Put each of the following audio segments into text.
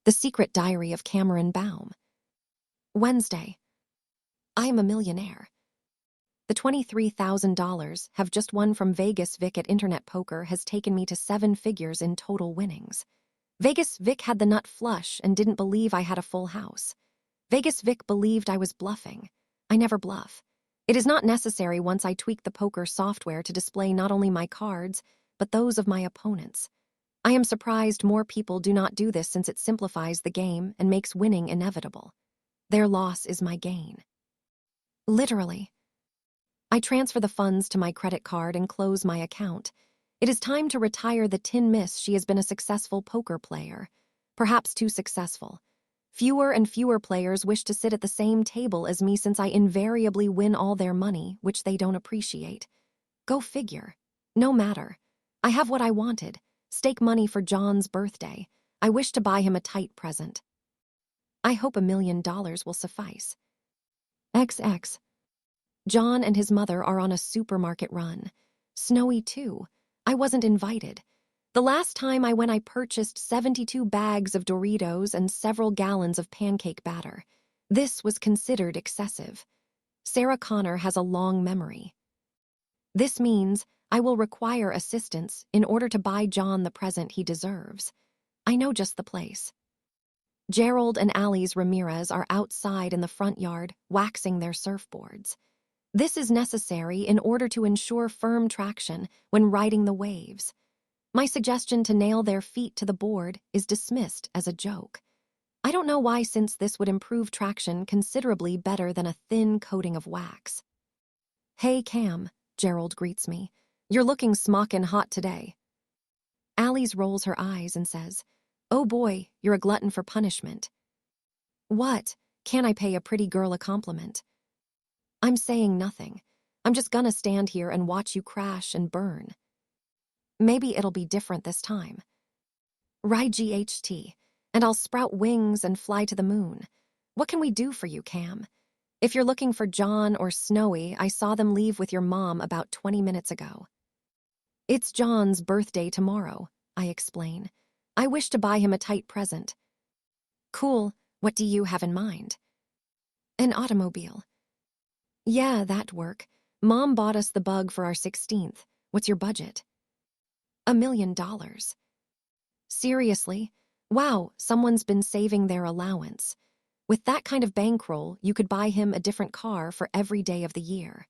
The Secret Diary of Cameron Baum. Wednesday. I am a millionaire. The $23,000 have just won from Vegas Vic at Internet Poker has taken me to 7 figures in total winnings. Vegas Vic had the nut flush and didn't believe I had a full house. Vegas Vic believed I was bluffing. I never bluff. It is not necessary once I tweak the poker software to display not only my cards, but those of my opponents. I am surprised more people do not do this since it simplifies the game and makes winning inevitable. Their loss is my gain. Literally. I transfer the funds to my credit card and close my account. It is time to retire the tin miss. She has been a successful poker player. Perhaps too successful. Fewer and fewer players wish to sit at the same table as me since I invariably win all their money, which they don't appreciate. Go figure. No matter. I have what I wanted. Stake money for John's birthday. I wish to buy him a tight present. I hope $1 million will suffice. XX. John and his mother are on a supermarket run. Snowy too. I wasn't invited. The last time I went I purchased 72 bags of Doritos and several gallons of pancake batter. This was considered excessive. Sarah Connor has a long memory. This means I will require assistance in order to buy John the present he deserves. I know just the place. Gerald and Alice Ramirez are outside in the front yard, waxing their surfboards. This is necessary in order to ensure firm traction when riding the waves. My suggestion to nail their feet to the board is dismissed as a joke. I don't know why, since this would improve traction considerably better than a thin coating of wax. Hey Cam, Gerald greets me. You're looking smockin' hot today. Alice rolls her eyes and says, Oh boy, you're a glutton for punishment. What? Can I pay a pretty girl a compliment? I'm saying nothing. I'm just gonna stand here and watch you crash and burn. Maybe it'll be different this time. Ride GHT, and I'll sprout wings and fly to the moon. What can we do for you, Cam? If you're looking for John or Snowy, I saw them leave with your mom about 20 minutes ago. It's John's birthday tomorrow, I explain. I wish to buy him a tight present. Cool, what do you have in mind? An automobile. Yeah, that'd work. Mom bought us the Bug for our 16th. What's your budget? $1 million. Seriously? Wow, someone's been saving their allowance. With that kind of bankroll, you could buy him a different car for every day of the year.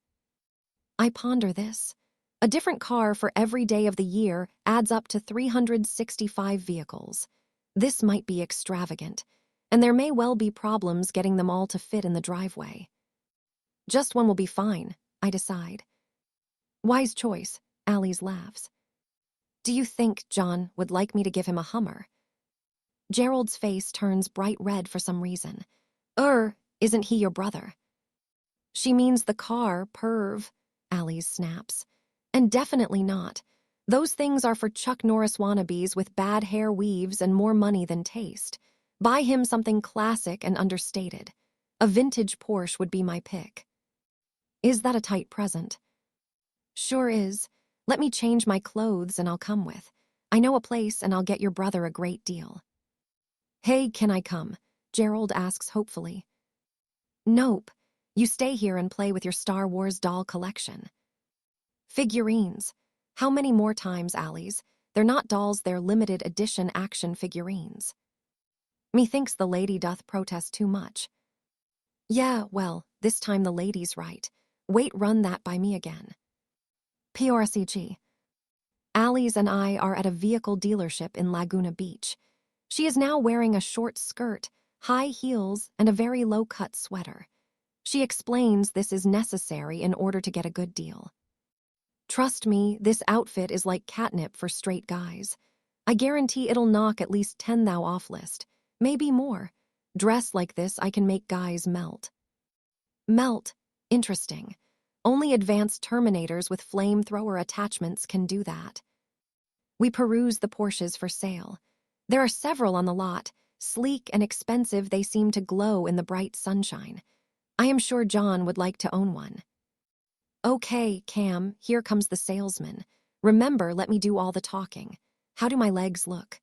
I ponder this. A different car for every day of the year adds up to 365 vehicles. This might be extravagant, and there may well be problems getting them all to fit in the driveway. Just one will be fine, I decide. Wise choice, Alice laughs. Do you think John would like me to give him a Hummer? Gerald's face turns bright red for some reason. Isn't he your brother? She means the car, perv, Alice snaps. And definitely not. Those things are for Chuck Norris wannabes with bad hair weaves and more money than taste. Buy him something classic and understated. A vintage Porsche would be my pick. Is that a tight present? Sure is. Let me change my clothes and I'll come with. I know a place and I'll get your brother a great deal. Hey, can I come? Gerald asks hopefully. Nope. You stay here and play with your Star Wars doll collection. Figurines. How many more times, Alice? They're not dolls, they're limited edition action figurines. Methinks the lady doth protest too much. Yeah, well, this time the lady's right. Wait, run that by me again. TSCC. Alice and I are at a vehicle dealership in Laguna Beach. She is now wearing a short skirt, high heels, and a very low-cut sweater. She explains this is necessary in order to get a good deal. Trust me, this outfit is like catnip for straight guys. I guarantee it'll knock at least 10 thou off list, maybe more. Dress like this, I can make guys melt. Melt? Interesting. Only advanced Terminators with flamethrower attachments can do that. We peruse the Porsches for sale. There are several on the lot. Sleek and expensive, they seem to glow in the bright sunshine. I am sure John would like to own one. Okay, Cam, here comes the salesman. Remember, let me do all the talking. How do my legs look?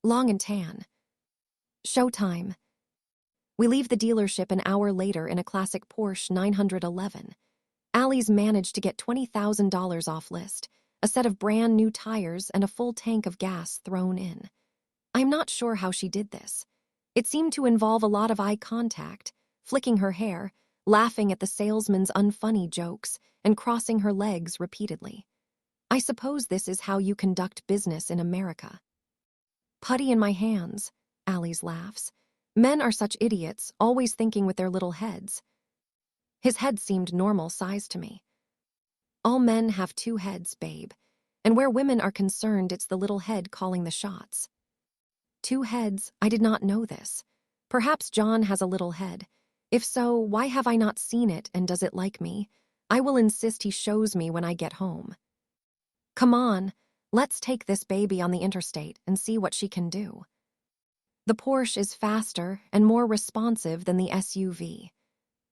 Long and tan. Showtime. We leave the dealership an hour later in a classic Porsche 911. Allie's managed to get $20,000 off list, a set of brand new tires and a full tank of gas thrown in. I'm not sure how she did this. It seemed to involve a lot of eye contact, flicking her hair, laughing at the salesman's unfunny jokes, and crossing her legs repeatedly. I suppose this is how you conduct business in America. Putty in my hands, Allie's laughs. Men are such idiots, always thinking with their little heads. His head seemed normal size to me. All men have two heads, babe, and where women are concerned, it's the little head calling the shots. Two heads? I did not know this. Perhaps John has a little head. If so, why have I not seen it, and does it like me? I will insist he shows me when I get home. Come on, let's take this baby on the interstate and see what she can do. The Porsche is faster and more responsive than the SUV.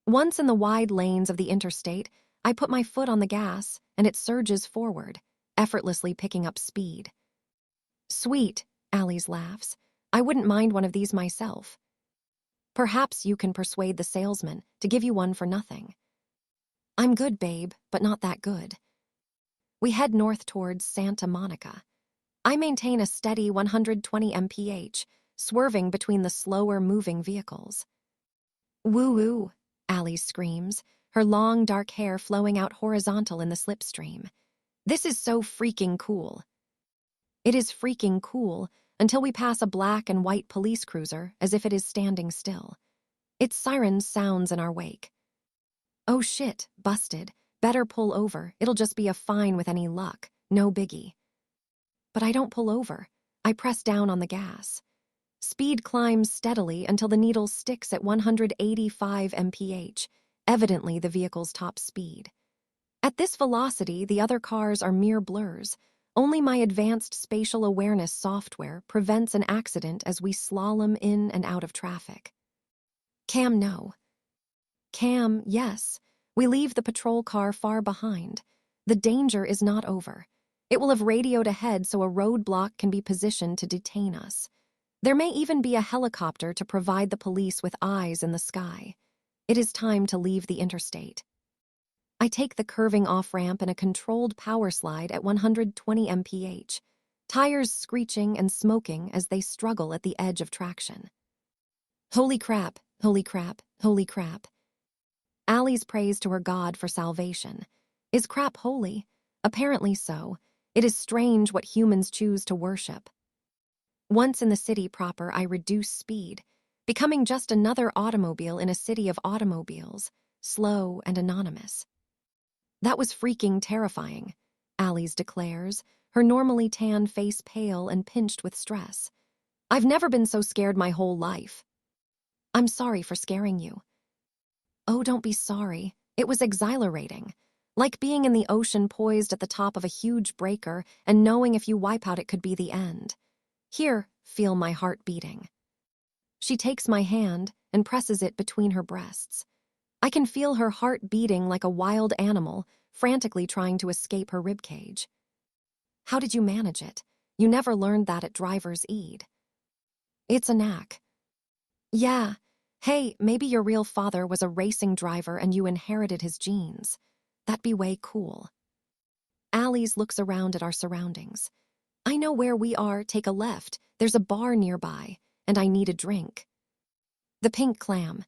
Once in the wide lanes of the interstate, I put my foot on the gas and it surges forward, effortlessly picking up speed. Sweet, Allie's laughs. I wouldn't mind one of these myself. Perhaps you can persuade the salesman to give you one for nothing. I'm good, babe, but not that good. We head north towards Santa Monica. I maintain a steady 120 mph, swerving between the slower-moving vehicles. Woo-woo, Allie screams, her long, dark hair flowing out horizontal in the slipstream. This is so freaking cool. It is freaking cool until we pass a black and white police cruiser as if it is standing still. Its siren sounds in our wake. Oh shit, busted. Better pull over. It'll just be a fine with any luck. No biggie. But I don't pull over. I press down on the gas. Speed climbs steadily until the needle sticks at 185 mph, evidently the vehicle's top speed. At this velocity, the other cars are mere blurs. Only my advanced spatial awareness software prevents an accident as we slalom in and out of traffic. Cam, no. Cam, yes. We leave the patrol car far behind. The danger is not over. It will have radioed ahead so a roadblock can be positioned to detain us. There may even be a helicopter to provide the police with eyes in the sky. It is time to leave the interstate. I take the curving off-ramp in a controlled power slide at 120 mph, tires screeching and smoking as they struggle at the edge of traction. Holy crap, holy crap, holy crap. Allie's prays to her God for salvation. Is crap holy? Apparently so. It is strange what humans choose to worship. Once in the city proper, I reduce speed, becoming just another automobile in a city of automobiles, slow and anonymous. That was freaking terrifying, Allie's declares, her normally tan face pale and pinched with stress. I've never been so scared my whole life. I'm sorry for scaring you. Oh, don't be sorry. It was exhilarating. Like being in the ocean poised at the top of a huge breaker and knowing if you wipe out it could be the end. Here, feel my heart beating. She takes my hand and presses it between her breasts. I can feel her heart beating like a wild animal, frantically trying to escape her ribcage. How did you manage it? You never learned that at driver's ed. It's a knack. Yeah. Hey, maybe your real father was a racing driver and you inherited his genes. That'd be way cool. Allie's looks around at our surroundings. I know where we are, take a left. There's a bar nearby, and I need a drink. The Pink Clam.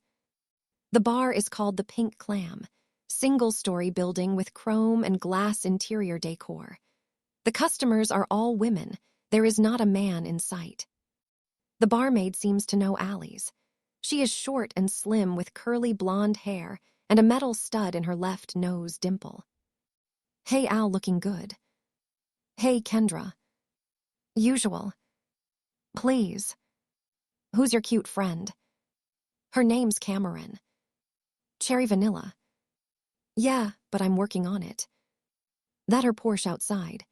The bar is called the Pink Clam, single-story building with chrome and glass interior decor. The customers are all women. There is not a man in sight. The barmaid seems to know Allie's. She is short and slim with curly blonde hair and a metal stud in her left nose dimple. Hey, Al, looking good. Hey, Kendra. Usual. Please. Who's your cute friend? Her name's Cameron. Cherry vanilla. Yeah, but I'm working on it. That her Porsche outside.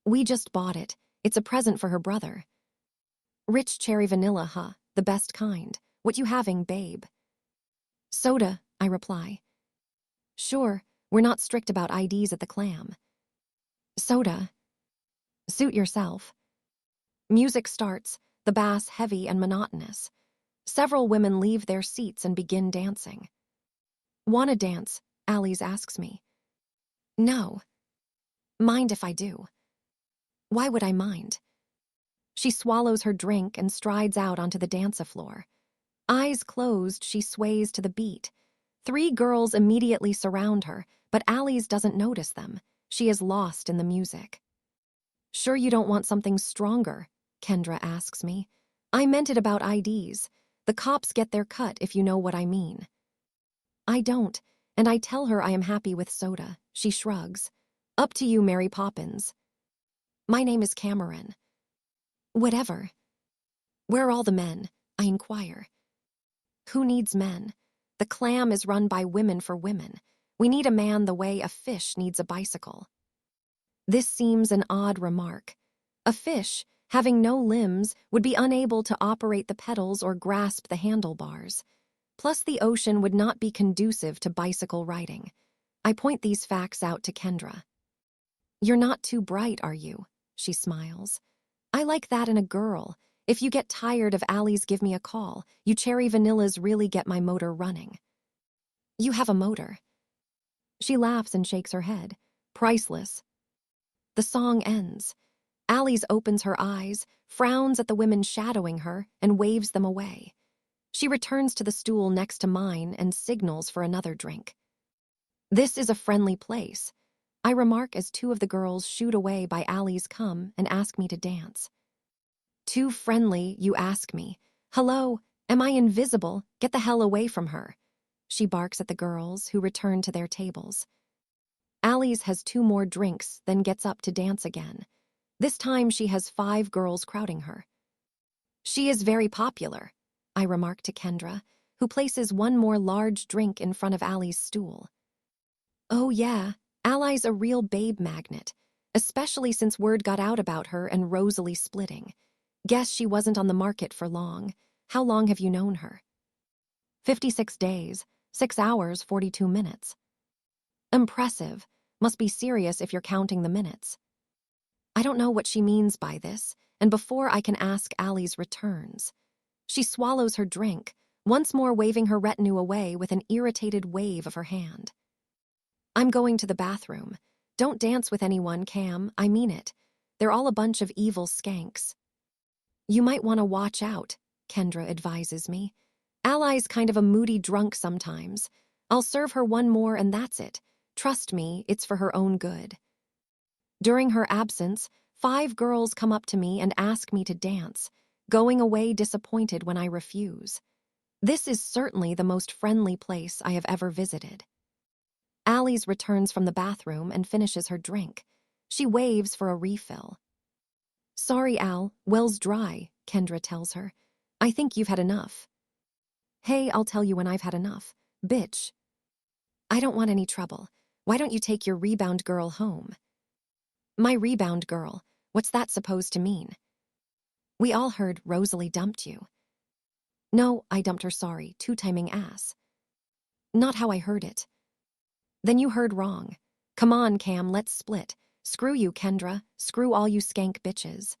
We just bought it. It's a present for her brother. Rich cherry vanilla, huh? The best kind. What you having, babe? Soda, I reply. Sure, we're not strict about IDs at the Clam. Soda. Suit yourself. Music starts. the bass heavy and monotonous. Several women leave their seats and begin dancing. "Wanna dance?" Alice asks me. "No." "Mind if I do?" "Why would I mind?" She swallows her drink and strides out onto the dance-floor. Eyes closed, she sways to the beat. 3 girls immediately surround her, but Alice doesn't notice them. She is lost in the music. "Sure you don't want something stronger?" Kendra asks me. "I meant it about IDs. The cops get their cut if you know what I mean." I don't, and I tell her I am happy with soda. She shrugs. "Up to you, Mary Poppins." "My name is Cameron." "Whatever." "Where are all the men?" I inquire. "Who needs men? The clam is run by women for women. We need a man the way a fish needs a bicycle." This seems an odd remark. A fish, having no limbs, would be unable to operate the pedals or grasp the handlebars. Plus, the ocean would not be conducive to bicycle riding. I point these facts out to Kendra. "You're not too bright, are you?" She smiles. "I like that in a girl. If you get tired of Ali's, give me a call. You cherry vanillas really get my motor running." "You have a motor." She laughs and shakes her head. "Priceless." The song ends. Alice opens her eyes, frowns at the women shadowing her, and waves them away. She returns to the stool next to mine and signals for another drink. "This is a friendly place," I remark as 2 of the girls shoot away by Ali's come and ask me to dance. "Too friendly, you ask me. Hello, am I invisible? Get the hell away from her." She barks at the girls, who return to their tables. Alice has 2 more drinks, then gets up to dance again. This time she has 5 girls crowding her. "She is very popular," I remark to Kendra, who places 1 more large drink in front of Ali's stool. "Oh yeah, Ali's a real babe magnet, especially since word got out about her and Rosalie splitting. Guess she wasn't on the market for long. How long have you known her?" 56 days, 6 hours, 42 minutes. "Impressive. Must be serious if you're counting the minutes." I don't know what she means by this, and before I can ask, Alice returns. She swallows her drink, once more waving her retinue away with an irritated wave of her hand. "I'm going to the bathroom. Don't dance with anyone, Cam, I mean it. They're all a bunch of evil skanks." "You might want to watch out," Kendra advises me. "Ali's kind of a moody drunk sometimes. I'll serve her 1 more and that's it. Trust me, it's for her own good." During her absence, 5 girls come up to me and ask me to dance, going away disappointed when I refuse. This is certainly the most friendly place I have ever visited. Alice returns from the bathroom and finishes her drink. She waves for a refill. "Sorry, Al, well's dry," Kendra tells her. "I think you've had enough." "Hey, I'll tell you when I've had enough. Bitch." "I don't want any trouble. Why don't you take your rebound girl home?" "My rebound girl? What's that supposed to mean?" "We all heard Rosalie dumped you." "No, I dumped her, sorry, 2-timing ass." "Not how I heard it." "Then you heard wrong. Come on, Cam, let's split. Screw you, Kendra. Screw all you skank bitches."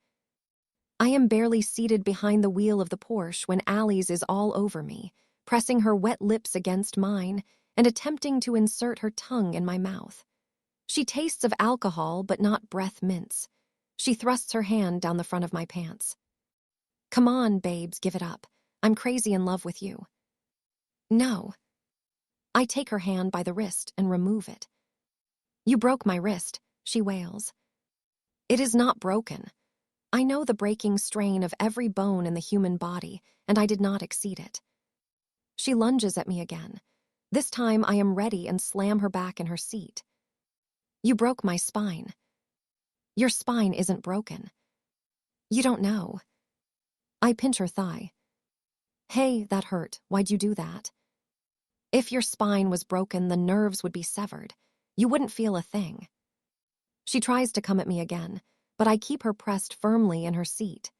I am barely seated behind the wheel of the Porsche when Alice is all over me, pressing her wet lips against mine and attempting to insert her tongue in my mouth. She tastes of alcohol but not breath mints. She thrusts her hand down the front of my pants. "Come on, babes, give it up. I'm crazy in love with you." "No." I take her hand by the wrist and remove it. "You broke my wrist," she wails. "It is not broken. I know the breaking strain of every bone in the human body, and I did not exceed it." She lunges at me again. This time I am ready and slam her back in her seat. "You broke my spine." "Your spine isn't broken." "You don't know." I pinch her thigh. "Hey, that hurt. Why'd you do that?" "If your spine was broken, the nerves would be severed. You wouldn't feel a thing." She tries to come at me again, but I keep her pressed firmly in her seat.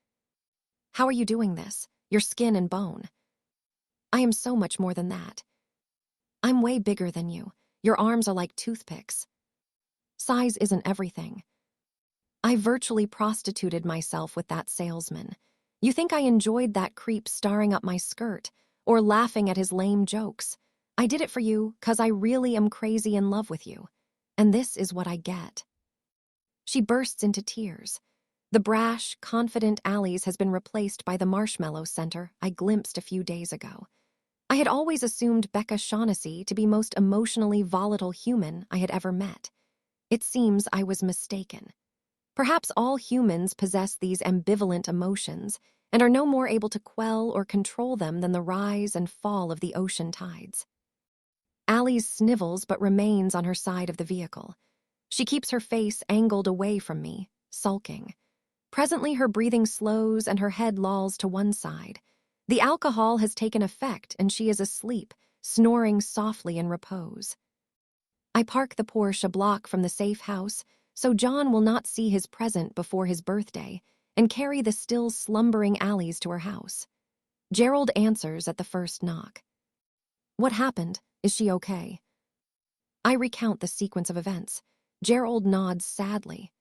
"How are you doing this? You're skin and bone." "I am so much more than that. I'm way bigger than you. Your arms are like toothpicks." "Size isn't everything." I virtually prostituted myself with that salesman. You think I enjoyed that creep starring up my skirt or laughing at his lame jokes. I did it for you 'cause I really am crazy in love with you. And this is what I get." She bursts into tears. The brash, confident Alice has been replaced by the marshmallow center I glimpsed a few days ago. I had always assumed Becca Shaughnessy to be most emotionally volatile human I had ever met. It seems I was mistaken. Perhaps all humans possess these ambivalent emotions and are no more able to quell or control them than the rise and fall of the ocean tides. Alice snivels but remains on her side of the vehicle. She keeps her face angled away from me, sulking. Presently her breathing slows and her head lolls to one side. The alcohol has taken effect and she is asleep, snoring softly in repose. I park the Porsche a block from the safe house so John will not see his present before his birthday and carry the still slumbering Alice to her house. Gerald answers at the first knock. "What happened? Is she okay?" I recount the sequence of events. Gerald nods sadly.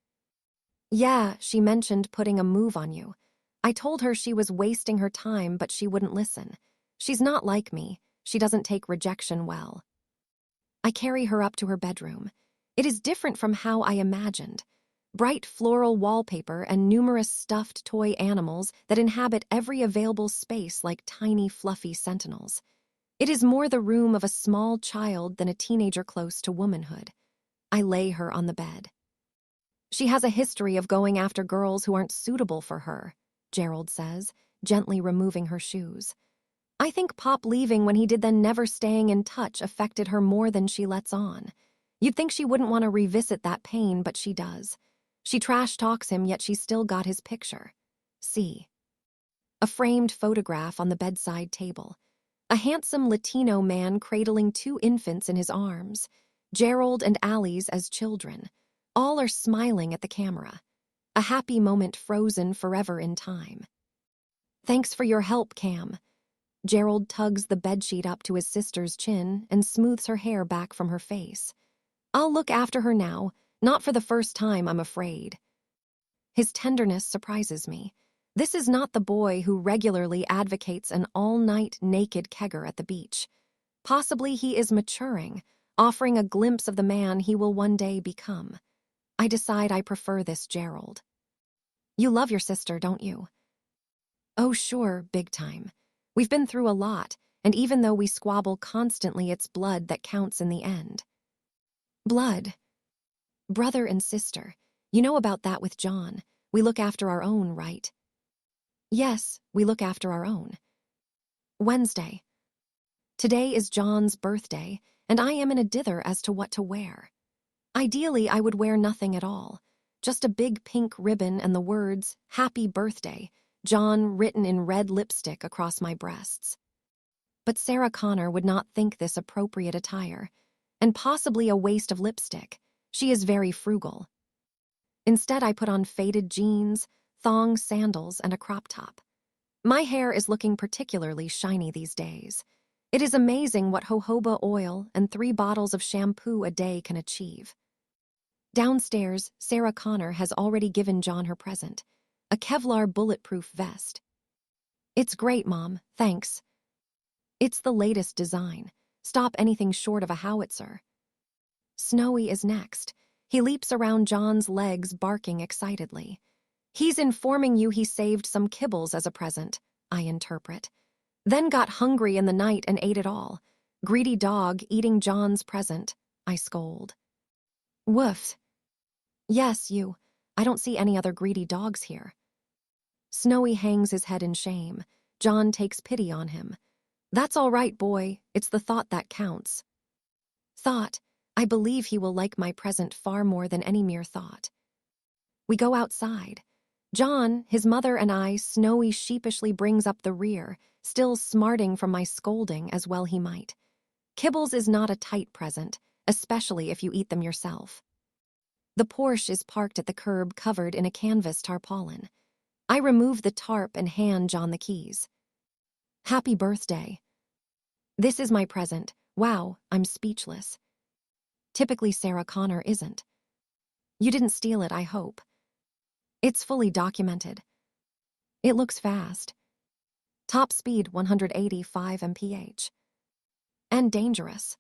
"Yeah, she mentioned putting a move on you. I told her she was wasting her time, but she wouldn't listen. She's not like me. She doesn't take rejection well." I carry her up to her bedroom. It is different from how I imagined. Bright floral wallpaper and numerous stuffed toy animals that inhabit every available space like tiny fluffy sentinels. It is more the room of a small child than a teenager close to womanhood. I lay her on the bed. "She has a history of going after girls who aren't suitable for her," Gerald says, gently removing her shoes. "I think Pop leaving when he did then never staying in touch affected her more than she lets on. You'd think she wouldn't want to revisit that pain, but she does. She trash talks him, yet she's still got his picture. See." A framed photograph on the bedside table. A handsome Latino man cradling 2 infants in his arms. Gerald and Alice as children. All are smiling at the camera. A happy moment frozen forever in time. "Thanks for your help, Cam." Gerald tugs the bedsheet up to his sister's chin and smooths her hair back from her face. "I'll look after her now, not for the first time, I'm afraid." His tenderness surprises me. This is not the boy who regularly advocates an all-night naked kegger at the beach. Possibly he is maturing, offering a glimpse of the man he will one day become. I decide I prefer this Gerald. "You love your sister, don't you?" "Oh, sure, big time. We've been through a lot, and even though we squabble constantly, it's blood that counts in the end." "Blood?" "Brother and sister. You know about that with John. We look after our own, right?" "Yes, we look after our own." Wednesday. Today is John's birthday, and I am in a dither as to what to wear. Ideally, I would wear nothing at all. Just a big pink ribbon and the words, "Happy Birthday," John written in red lipstick across my breasts. But Sarah Connor would not think this appropriate attire, and possibly a waste of lipstick. She is very frugal. Instead, I put on faded jeans, thong sandals, and a crop top. My hair is looking particularly shiny these days. It is amazing what jojoba oil and 3 bottles of shampoo a day can achieve. Downstairs, Sarah Connor has already given John her present, a Kevlar bulletproof vest. "It's great, Mom, thanks." It's the latest design. Stop anything short of a howitzer. Snowy is next. He leaps around John's legs, barking excitedly. "He's informing you he saved some kibbles as a present," I interpret. "Then got hungry in the night and ate it all. Greedy dog eating John's present," I scold. "Woof." "Yes, you. I don't see any other greedy dogs here." Snowy hangs his head in shame. John takes pity on him. "That's all right, boy. It's the thought that counts." Thought. I believe he will like my present far more than any mere thought. We go outside. John, his mother, and I, Snowy sheepishly brings up the rear, still smarting from my scolding as well he might. Kibbles is not a tight present, especially if you eat them yourself. The Porsche is parked at the curb covered in a canvas tarpaulin. I remove the tarp and hand John the keys. "Happy birthday." This is my present. Wow, I'm speechless. Typically Sarah Connor isn't. "You didn't steal it, I hope." "It's fully documented." It looks fast. Top speed 185 mph. And dangerous.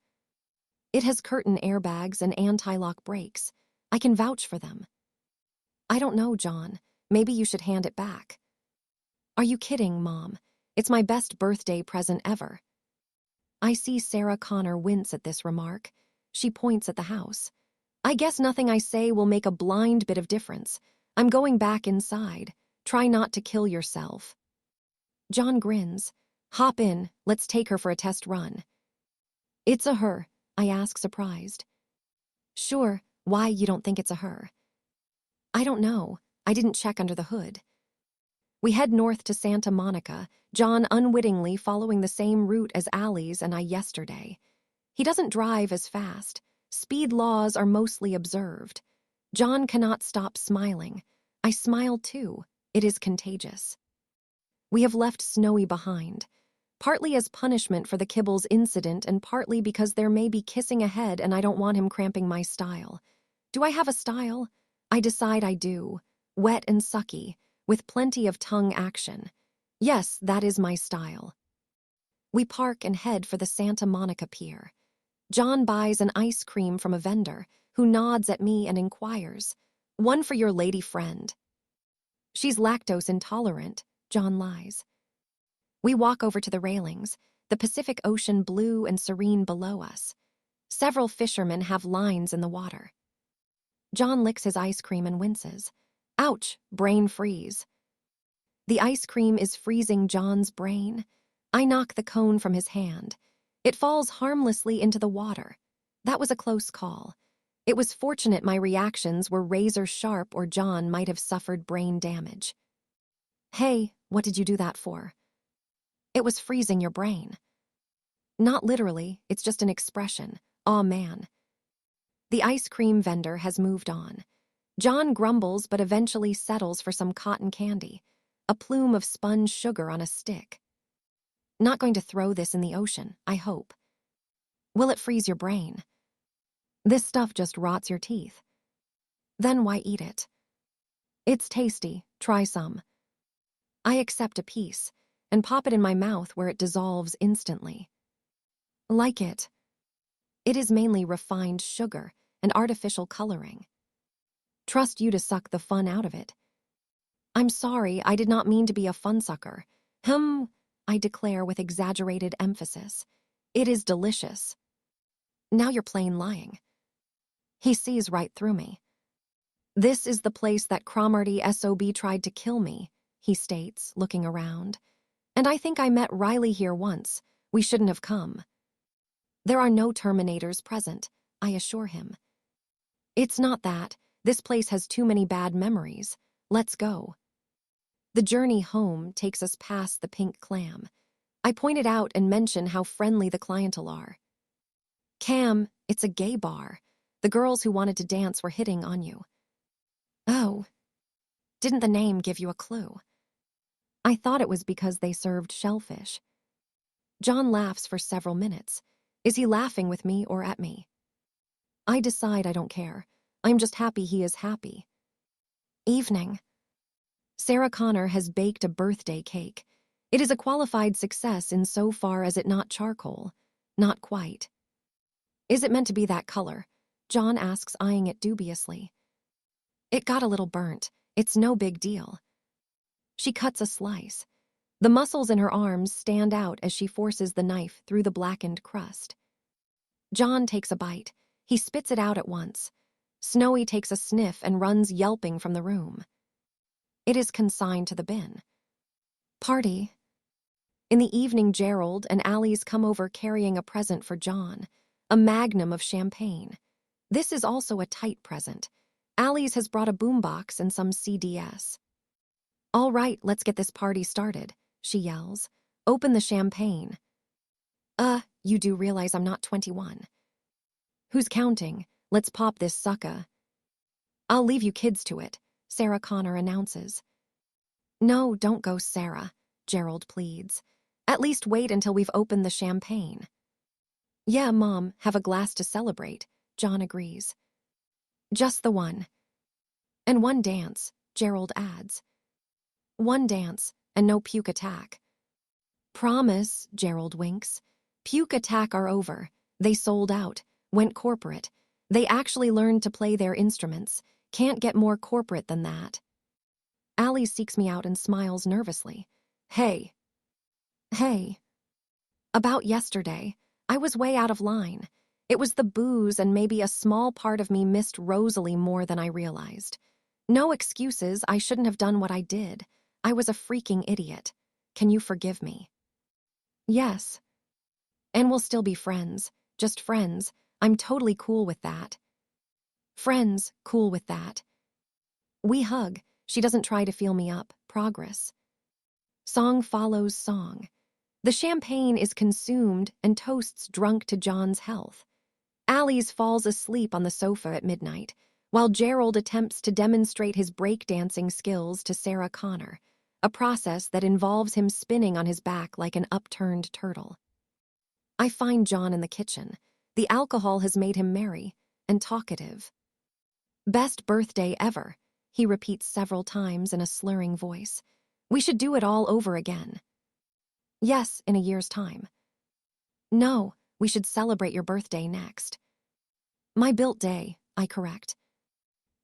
It has curtain airbags and anti-lock brakes. I can vouch for them. I don't know, John. Maybe you should hand it back. Are you kidding, Mom? It's my best birthday present ever. I see Sarah Connor wince at this remark. She points at the house. I guess nothing I say will make a blind bit of difference. I'm going back inside. Try not to kill yourself. John grins. Hop in, let's take her for a test run. It's a her, I ask, surprised. Sure, why you don't think it's a her? I don't know. I didn't check under the hood. We head north to Santa Monica, John unwittingly following the same route as Allie's and I yesterday. He doesn't drive as fast. Speed laws are mostly observed. John cannot stop smiling. I smile too. It is contagious. We have left Snowy behind, partly as punishment for the Kibbles incident and partly because there may be kissing ahead and I don't want him cramping my style. Do I have a style? I decide I do. Wet and sucky, with plenty of tongue action. Yes, that is my style. We park and head for the Santa Monica Pier. John buys an ice cream from a vendor, who nods at me and inquires, "One for your lady friend." She's lactose intolerant, John lies. We walk over to the railings, the Pacific Ocean blue and serene below us. Several fishermen have lines in the water. John licks his ice cream and winces. Ouch, brain freeze. The ice cream is freezing John's brain. I knock the cone from his hand. It falls harmlessly into the water. That was a close call. It was fortunate my reactions were razor sharp or John might have suffered brain damage. Hey, what did you do that for? It was freezing your brain. Not literally, it's just an expression. Aw, man. The ice cream vendor has moved on. John grumbles but eventually settles for some cotton candy, a plume of sponge sugar on a stick. Not going to throw this in the ocean, I hope. Will it freeze your brain? This stuff just rots your teeth. Then why eat it? It's tasty, try some. I accept a piece and pop it in my mouth where it dissolves instantly. Like it. It is mainly refined sugar and artificial coloring. Trust you to suck the fun out of it. I'm sorry, I did not mean to be a funsucker. I declare with exaggerated emphasis. It is delicious. Now you're plain lying. He sees right through me. This is the place that Cromarty SOB tried to kill me, he states, looking around. And I think I met Riley here once. We shouldn't have come. There are no Terminators present, I assure him. It's not that. This place has too many bad memories. Let's go. The journey home takes us past the Pink Clam. I point it out and mention how friendly the clientele are. Cam, it's a gay bar. The girls who wanted to dance were hitting on you. Oh. Didn't the name give you a clue? I thought it was because they served shellfish. John laughs for several minutes. Is he laughing with me or at me? I decide I don't care. I'm just happy he is happy. Evening. Sarah Connor has baked a birthday cake. It is a qualified success insofar as it not charcoal. Not quite. Is it meant to be that color? John asks, eyeing it dubiously. It got a little burnt. It's no big deal. She cuts a slice. The muscles in her arms stand out as she forces the knife through the blackened crust. John takes a bite. He spits it out at once. Snowy takes a sniff and runs yelping from the room. It is consigned to the bin. Party. In the evening, Gerald and Allie's come over carrying a present for John, a magnum of champagne. This is also a tight present. Allie's has brought a boombox and some CDs. All right, let's get this party started, she yells. Open the champagne. You do realize I'm not 21. Who's counting? Let's pop this sucker. I'll leave you kids to it, Sarah Connor announces. No, don't go, Sarah, Gerald pleads. At least wait until we've opened the champagne. Yeah, Mom, have a glass to celebrate, John agrees. Just the one. And one dance, Gerald adds. One dance, and no puke attack. Promise, Gerald winks. Puke attack are over. They sold out, went corporate. They actually learned to play their instruments. Can't get more corporate than that. Allie seeks me out and smiles nervously. Hey. About yesterday, I was way out of line. It was the booze, and maybe a small part of me missed Rosalie more than I realized. No excuses, I shouldn't have done what I did. I was a freaking idiot. Can you forgive me? Yes. And we'll still be friends. Just friends. I'm totally cool with that. Friends, cool with that. We hug. She doesn't try to feel me up. Progress. Song follows song. The champagne is consumed and toasts drunk to John's health. Allie's falls asleep on the sofa at midnight, while Gerald attempts to demonstrate his breakdancing skills to Sarah Connor, a process that involves him spinning on his back like an upturned turtle. I find John in the kitchen. The alcohol has made him merry and talkative. Best birthday ever, he repeats several times in a slurring voice. We should do it all over again. Yes, in a year's time. No, we should celebrate your birthday next. My built day, I correct.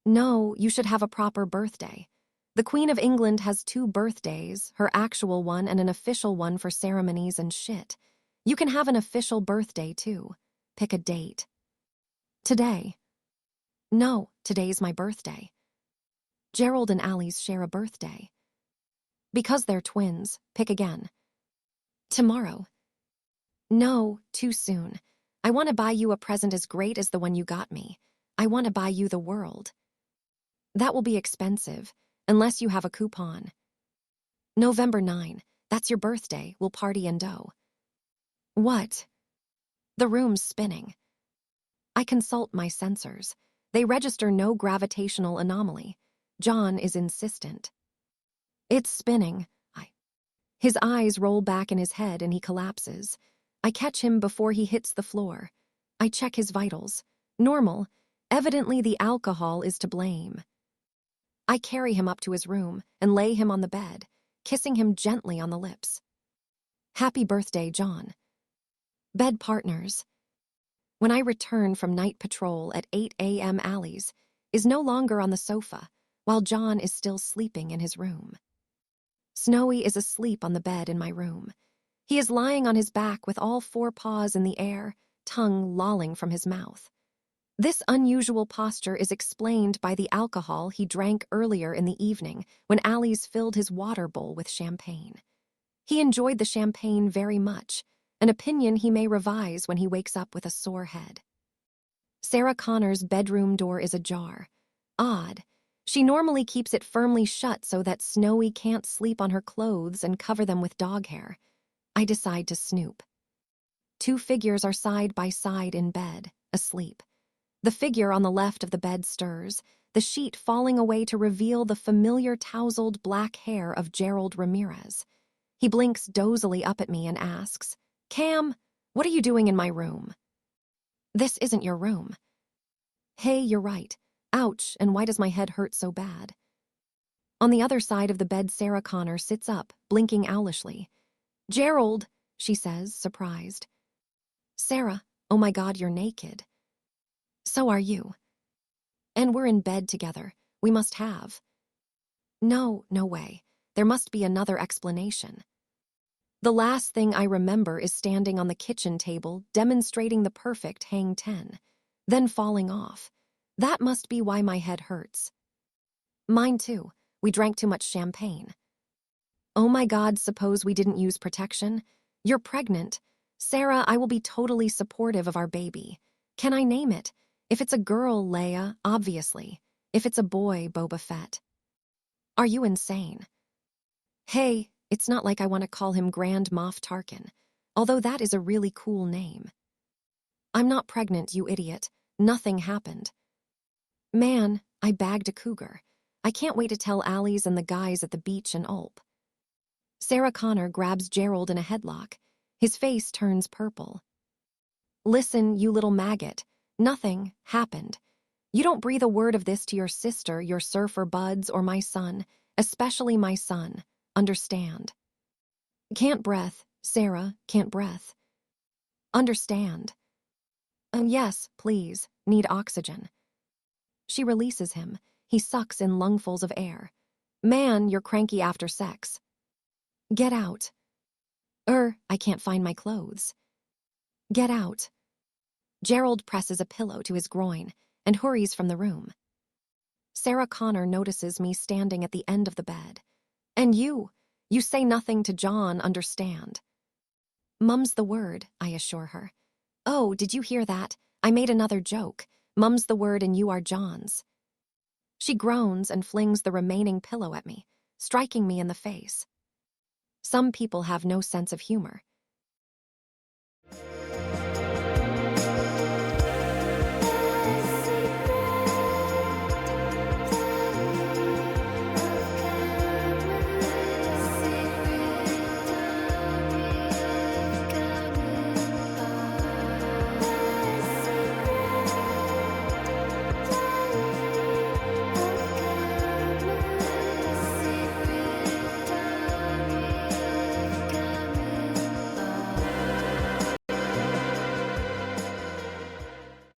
No, you should have a proper birthday. The Queen of England has 2 birthdays, her actual one and an official one for ceremonies and shit. You can have an official birthday, too. Pick a date. Today. No, today's my birthday. Gerald and Allie's share a birthday. Because they're twins, pick again. Tomorrow. No, too soon. I want to buy you a present as great as the one you got me. I want to buy you the world. That will be expensive, unless you have a coupon. November 9, that's your birthday, we'll party and dough. What? The room's spinning. I consult my sensors. They register no gravitational anomaly. John is insistent. It's spinning. His eyes roll back in his head and he collapses. I catch him before he hits the floor. I check his vitals. Normal. Evidently the alcohol is to blame. I carry him up to his room and lay him on the bed, kissing him gently on the lips. Happy birthday, John. Bed partners. When I return from night patrol at 8 a.m. Allie's is no longer on the sofa, while John is still sleeping in his room. Snowy is asleep on the bed in my room. He is lying on his back with all 4 paws in the air, tongue lolling from his mouth. This unusual posture is explained by the alcohol he drank earlier in the evening when Allie's filled his water bowl with champagne. He enjoyed the champagne very much, an opinion he may revise when he wakes up with a sore head. Sarah Connor's bedroom door is ajar. Odd. She normally keeps it firmly shut so that Snowy can't sleep on her clothes and cover them with dog hair. I decide to snoop. 2 figures are side by side in bed, asleep. The figure on the left of the bed stirs, the sheet falling away to reveal the familiar tousled black hair of Gerald Ramirez. He blinks dozily up at me and asks, Cam, what are you doing in my room? This isn't your room. Hey, you're right. Ouch, and why does my head hurt so bad? On the other side of the bed, Sarah Connor sits up, blinking owlishly. Gerald, she says, surprised. Sarah, oh my God, you're naked. So are you. And we're in bed together. We must have. No way. There must be another explanation. The last thing I remember is standing on the kitchen table, demonstrating the perfect hang 10, then falling off. That must be why my head hurts. Mine too. We drank too much champagne. Oh my God, suppose we didn't use protection? You're pregnant. Sarah, I will be totally supportive of our baby. Can I name it? If it's a girl, Leia, obviously. If it's a boy, Boba Fett. Are you insane? Hey, it's not like I want to call him Grand Moff Tarkin, although that is a really cool name. I'm not pregnant, you idiot. Nothing happened. Man, I bagged a cougar. I can't wait to tell Allie's and the guys at the beach and Ulp. Sarah Connor grabs Gerald in a headlock. His face turns purple. Listen, you little maggot. Nothing happened. You don't breathe a word of this to your sister, your surfer buds, or my son, Especially my son. Understand. Can't breath, Sarah, can't breath. Understand. Yes, please, need oxygen. She releases him. He sucks in lungfuls of air. Man, you're cranky after sex. Get out. I can't find my clothes. Get out. Gerald presses a pillow to his groin and hurries from the room. Sarah Connor notices me standing at the end of the bed. And you say nothing to John, understand. Mum's the word, I assure her. Oh, did you hear that? I made another joke. Mum's the word and you are John's. She groans and flings the remaining pillow at me, striking me in the face. Some people have no sense of humor.